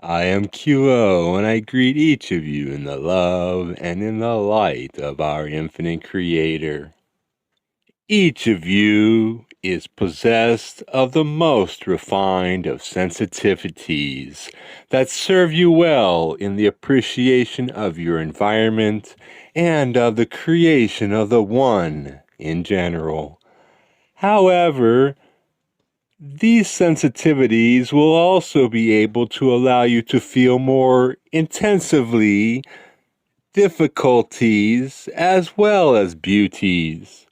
I am QO, and I greet each of you in the love and in the light of our infinite Creator. Each of you is possessed of the most refined of sensitivities that serve you well in the appreciation of your environment and of the creation of the One in general. However, these sensitivities will also be able to allow you to feel more intensively difficulties as well as beauties.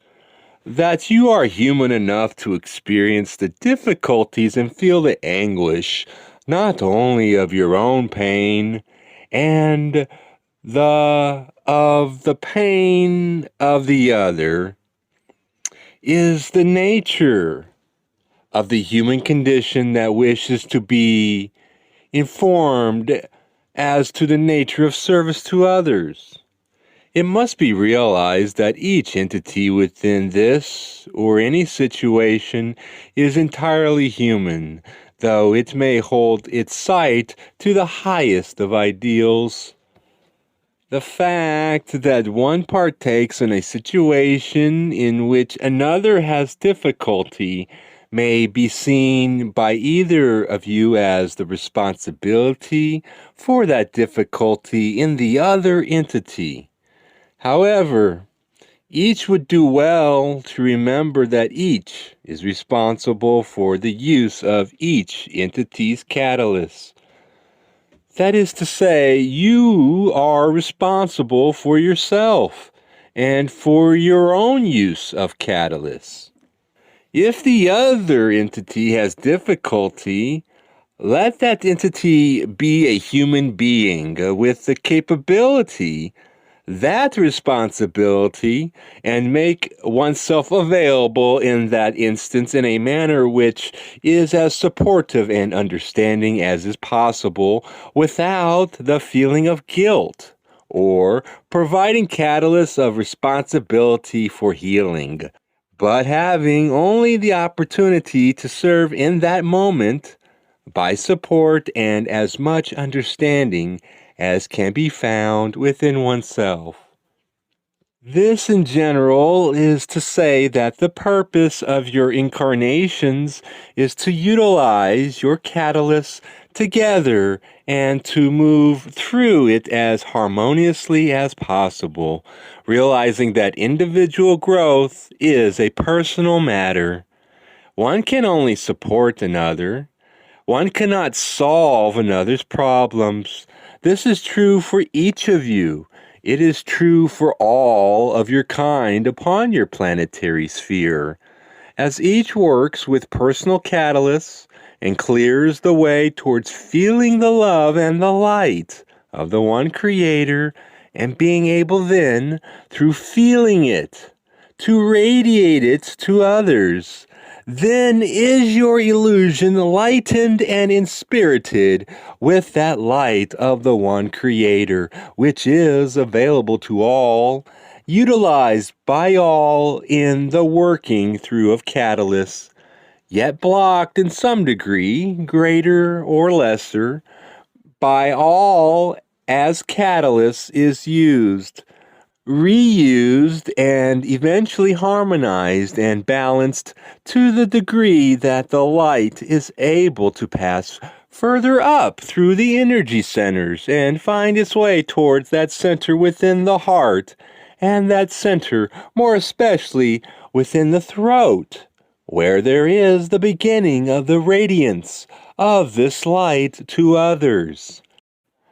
That you are human enough to experience the difficulties and feel the anguish, not only of your own pain and the pain of the other, is the nature of the human condition that wishes to be informed as to the nature of service to others. It must be realized that each entity within this or any situation is entirely human, though it may hold its sight to the highest of ideals. The fact that one partakes in a situation in which another has difficulty may be seen by either of you as the responsibility for that difficulty in the other entity. However, each would do well to remember that each is responsible for the use of each entity's catalyst. That is to say, you are responsible for yourself and for your own use of catalysts. If the other entity has difficulty, let that entity be a human being with the capability, that responsibility, and make oneself available in that instance in a manner which is as supportive and understanding as is possible without the feeling of guilt or providing catalysts of responsibility for healing, but having only the opportunity to serve in that moment by support and as much understanding as can be found within oneself. This, in general, is to say that the purpose of your incarnations is to utilize your catalysts together and to move through it as harmoniously as possible, realizing that individual growth is a personal matter. One can only support another. One cannot solve another's problems. This is true for each of you. It is true for all of your kind upon your planetary sphere. As each works with personal catalysts and clears the way towards feeling the love and the light of the one Creator, and being able then, through feeling it, to radiate it to others, then is your illusion lightened and inspirited with that light of the one Creator, which is available to all, utilized by all in the working through of catalysts, yet blocked in some degree, greater or lesser, by all as catalyst is used, reused, and eventually harmonized and balanced to the degree that the light is able to pass further up through the energy centers and find its way towards that center within the heart, and that center more especially within the throat, where there is the beginning of the radiance of this light to others.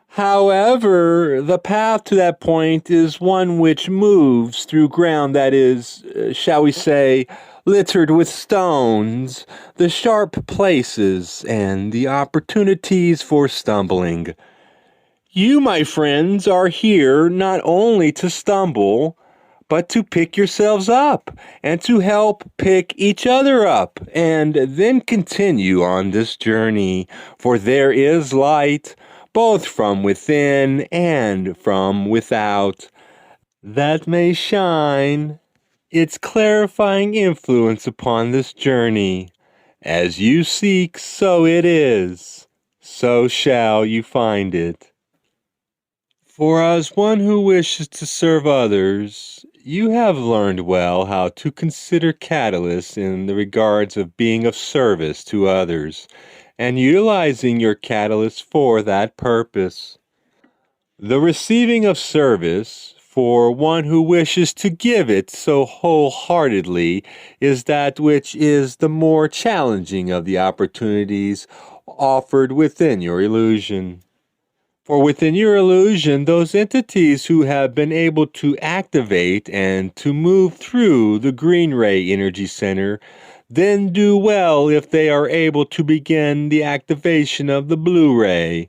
However, the path to that point is one which moves through ground that is, shall we say, littered with stones, the sharp places, and the opportunities for stumbling. You, my friends, are here not only to stumble, but to pick yourselves up and to help pick each other up and then continue on this journey, for there is light both from within and from without, that may shine its clarifying influence upon this journey. As you seek, so it is. so shall you find it. For as one who wishes to serve others, you have learned well how to consider catalysts in the regards of being of service to others, and utilizing your catalyst for that purpose. The receiving of service, for one who wishes to give it so wholeheartedly, is that which is the more challenging of the opportunities offered within your illusion. For within your illusion, those entities who have been able to activate and to move through the green ray energy center then do well if they are able to begin the activation of the blue ray,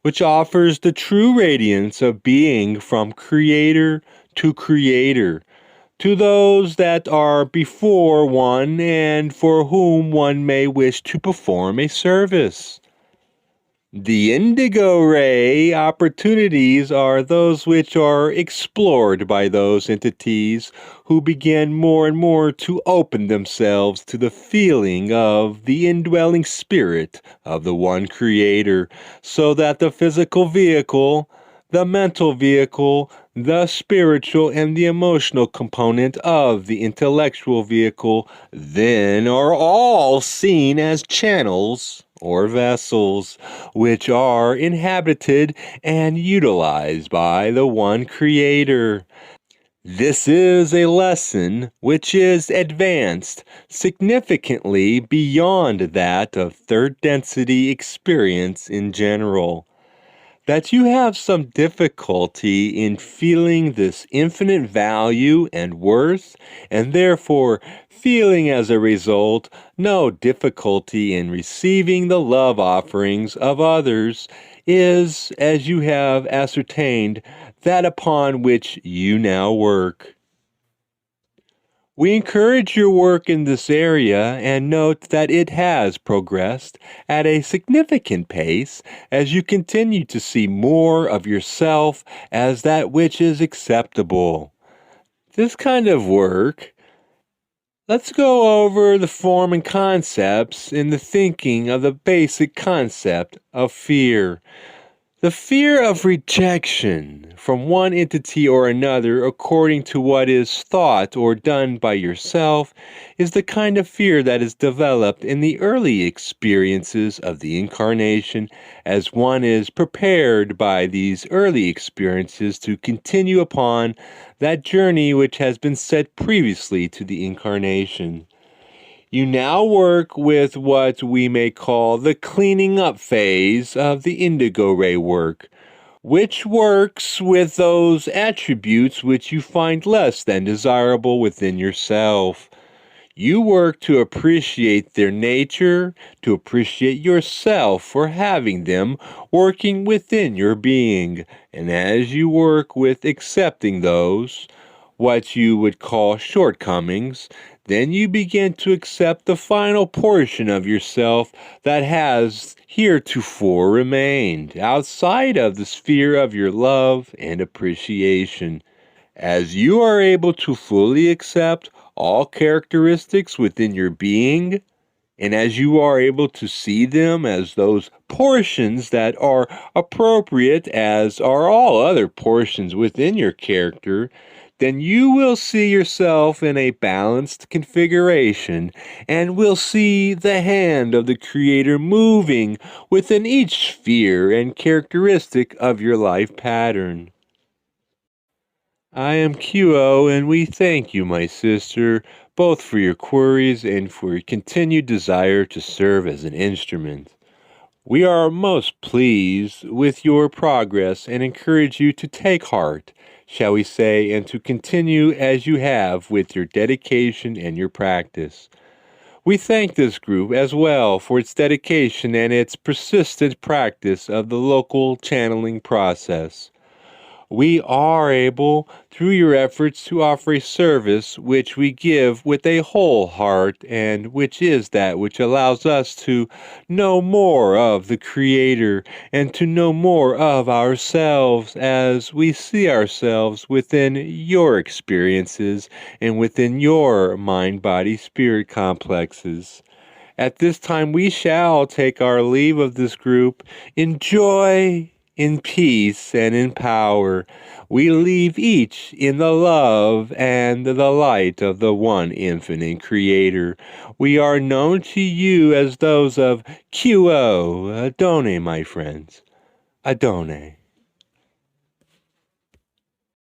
which offers the true radiance of being from creator to those that are before one and for whom one may wish to perform a service. The indigo ray opportunities are those which are explored by those entities who begin more and more to open themselves to the feeling of the indwelling spirit of the one creator, so that the physical vehicle, the mental vehicle, the spiritual and the emotional component of the intellectual vehicle then are all seen as channels or vessels which are inhabited and utilized by the one creator. This is a lesson which is advanced significantly beyond that of third density experience in general. That you have some difficulty in feeling this infinite value and worth, and therefore feeling as a result no difficulty in receiving the love offerings of others, is, as you have ascertained, that upon which you now work. We encourage your work in this area and note that it has progressed at a significant pace as you continue to see more of yourself as that which is acceptable. This kind of work, let's go over the form and concepts in the thinking of the basic concept of fear. The fear of rejection from one entity or another according to what is thought or done by yourself is the kind of fear that is developed in the early experiences of the incarnation as one is prepared by these early experiences to continue upon that journey which has been set previously to the incarnation. You now work with what we may call the cleaning up phase of the indigo ray work, which works with those attributes which you find less than desirable within yourself. You work to appreciate their nature, to appreciate yourself for having them working within your being, and as you work with accepting those, what you would call shortcomings, then you begin to accept the final portion of yourself that has heretofore remained outside of the sphere of your love and appreciation. As you are able to fully accept all characteristics within your being, and as you are able to see them as those portions that are appropriate, as are all other portions within your character, then you will see yourself in a balanced configuration and will see the hand of the Creator moving within each sphere and characteristic of your life pattern. I am QO, and we thank you, my sister, both for your queries and for your continued desire to serve as an instrument. We are most pleased with your progress and encourage you to take heart, shall we say, and to continue as you have with your dedication and your practice. We thank this group as well for its dedication and its persistent practice of the local channeling process. We are able, through your efforts, to offer a service which we give with a whole heart, and which is that which allows us to know more of the Creator and to know more of ourselves as we see ourselves within your experiences and within your mind-body-spirit complexes. At this time we shall take our leave of this group in joy, in peace, and in power. We leave each in the love and the light of the one infinite Creator. We are known to you as those of QO. Adone, my friends. Adone.